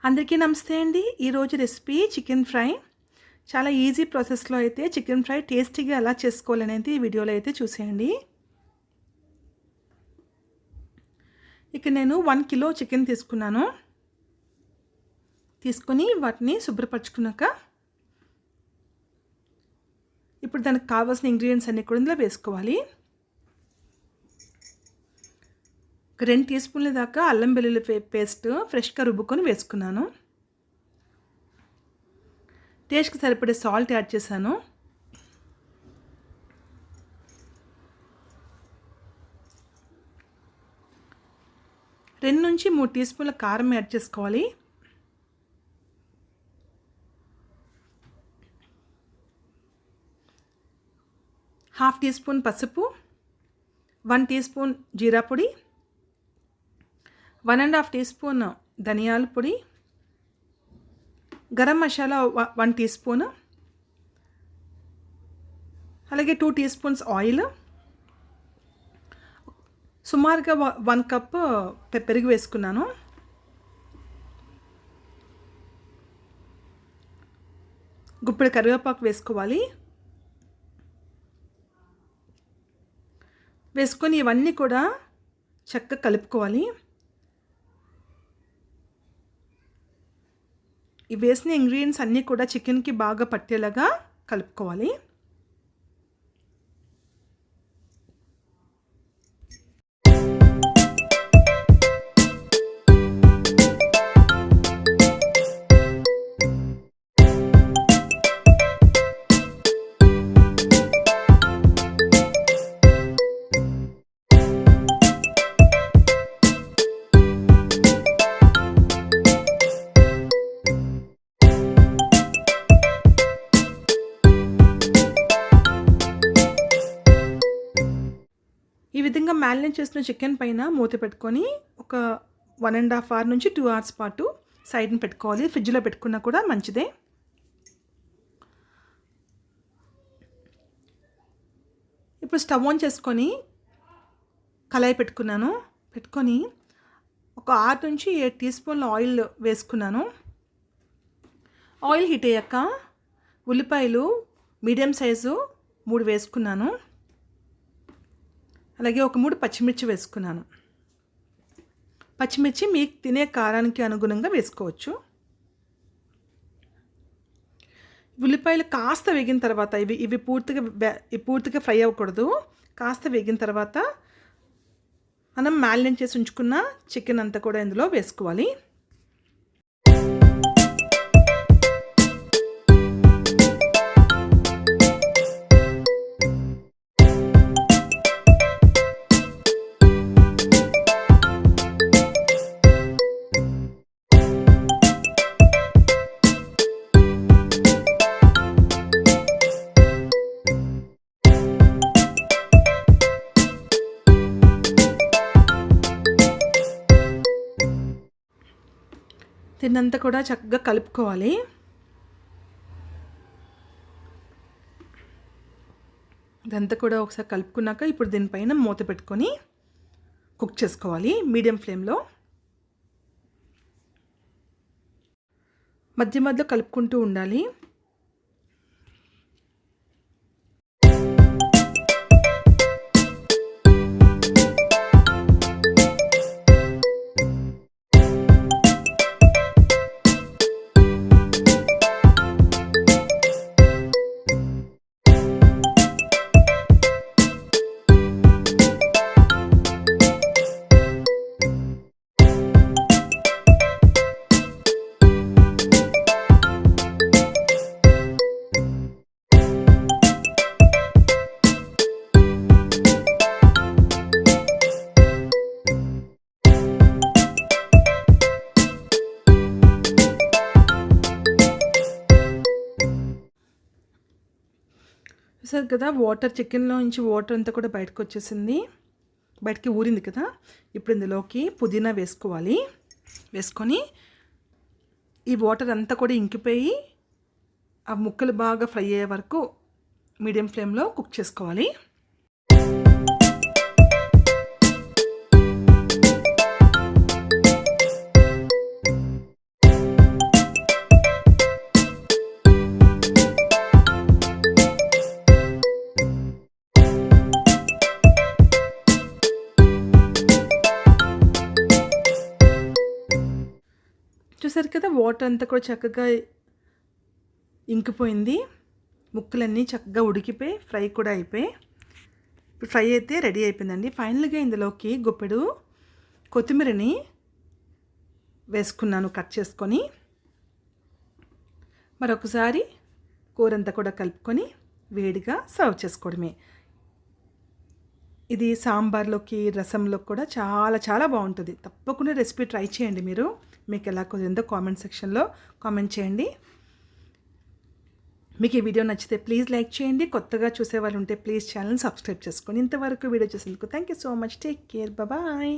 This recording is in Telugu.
అందరికీ నమస్తే అండి. ఈరోజు రెసిపీ చికెన్ ఫ్రై. చాలా ఈజీ ప్రాసెస్‌లో అయితే చికెన్ ఫ్రై టేస్టీగా ఎలా చేసుకోవాలనేది ఈ వీడియోలో అయితే చూసేయండి. ఇక్కడ నేను 1 కిలో చికెన్ తీసుకున్నాను. తీసుకొని వాటిని శుభ్రపరచుకున్నాక ఇప్పుడు దానికి కావాల్సిన ఇంగ్రీడియంట్స్ అన్నీ కూడా ఇందులో వేసుకోవాలి. 2 టీ స్పూన్ల దాకా అల్లం వెల్లుల్లి పేస్ట్ ఫ్రెష్గా రుబ్బుకొని వేసుకున్నాను. టేస్ట్కి సరిపడే సాల్ట్ యాడ్ చేశాను. రెండు నుంచి 3 టీ స్పూన్ల కారం యాడ్ చేసుకోవాలి. హాఫ్ టీ స్పూన్ పసుపు, 1 టీ స్పూన్ జీరా పొడి, 1.5 టీ స్పూన్ ధనియాల పొడి, గరం మసాలా 1 టీ స్పూన్, అలాగే 2 టీ స్పూన్స్ ఆయిల్, సుమారుగా 1 కప్ పెరుగు వేసుకున్నాను. గుప్పెడు కరివేపాకు వేసుకోవాలి. వేసుకొని ఇవన్నీ కూడా చక్కగా కలుపుకోవాలి. ఈ వేసిన ఇంగ్రీడియంట్స్ అన్నీ కూడా చికెన్కి బాగా పట్టేలాగా కలుపుకోవాలి. ఈ విధంగా మ్యారినేట్ చేసిన చికెన్ పైన మూత పెట్టుకొని ఒక 1.5 అవర్ నుంచి 2 అవర్స్ పాటు సైడ్ని పెట్టుకోవాలి. ఫ్రిడ్జ్లో పెట్టుకున్నా కూడా మంచిదే. ఇప్పుడు స్టవ్ ఆన్ చేసుకొని కళాయి పెట్టుకొని ఒక 6 నుంచి 7 టీ స్పూన్ల ఆయిల్ వేసుకున్నాను. ఆయిల్ హీట్ అయ్యాక ఉల్లిపాయలు మీడియం సైజు 3 వేసుకున్నాను. అలాగే ఒక 3 పచ్చిమిర్చి వేసుకున్నాను. పచ్చిమిర్చి మీకు తినే కారానికి అనుగుణంగా వేసుకోవచ్చు. ఉల్లిపాయలు కాస్త వేగిన తర్వాత ఇవి పూర్తిగా ఫ్రై అవ్వకూడదు. కాస్త వేగిన తర్వాత మనం మ్యారినేట్ చేసి ఉంచుకున్న చికెన్ అంతా కూడా ఇందులో వేసుకోవాలి. దీన్నంతా కూడా చక్కగా కలుపుకోవాలి. ఇదంతా కూడా ఒకసారి కలుపుకున్నాక ఇప్పుడు దీనిపైన మూత పెట్టుకొని కుక్ చేసుకోవాలి మీడియం ఫ్లేమ్లో. మధ్య మధ్యలో కలుపుకుంటూ ఉండాలి. చూసారు కదా, చికెన్లో నుంచి వాటర్ అంతా కూడా బయటకి ఊరింది కదా. ఇప్పుడు ఇందులోకి పుదీనా వేసుకోవాలి. వేసుకొని ఈ వాటర్ అంతా కూడా ఇంకిపోయి ఆ ముక్కలు బాగా ఫ్రై అయ్యే వరకు మీడియం ఫ్లేమ్లో కుక్ చేసుకోవాలి. చూసారు కదా వాటర్ అంతా కూడా చక్కగా ఇంకిపోయింది, ముక్కలన్నీ చక్కగా ఉడికిపోయి ఫ్రై కూడా అయిపోయి, ఇప్పుడు ఫ్రై అయితే రెడీ అయిపోయిందండి. ఫైనల్గా ఇందులోకి గుప్పెడు కొత్తిమీరని వేసుకున్నాను కట్ చేసుకొని. మరొకసారి కూరంతా కూడా కలుపుకొని వేడిగా సర్వ్ చేసుకోవడమే. ఇది సాంబార్లోకి రసంలోకి కూడా చాలా చాలా బాగుంటుంది. తప్పకుండా రెసిపీ ట్రై చేయండి మీరు. మీకు ఎలా కుదిరిందో కామెంట్ సెక్షన్లో కామెంట్ చేయండి. మీకు ఈ వీడియో నచ్చితే ప్లీజ్ లైక్ చేయండి. కొత్తగా చూసేవాళ్ళు ఉంటే ప్లీజ్ ఛానల్ సబ్స్క్రైబ్ చేసుకోండి. ఇంతవరకు వీడియో చూసేందుకు thank you so much. Take care. Bye.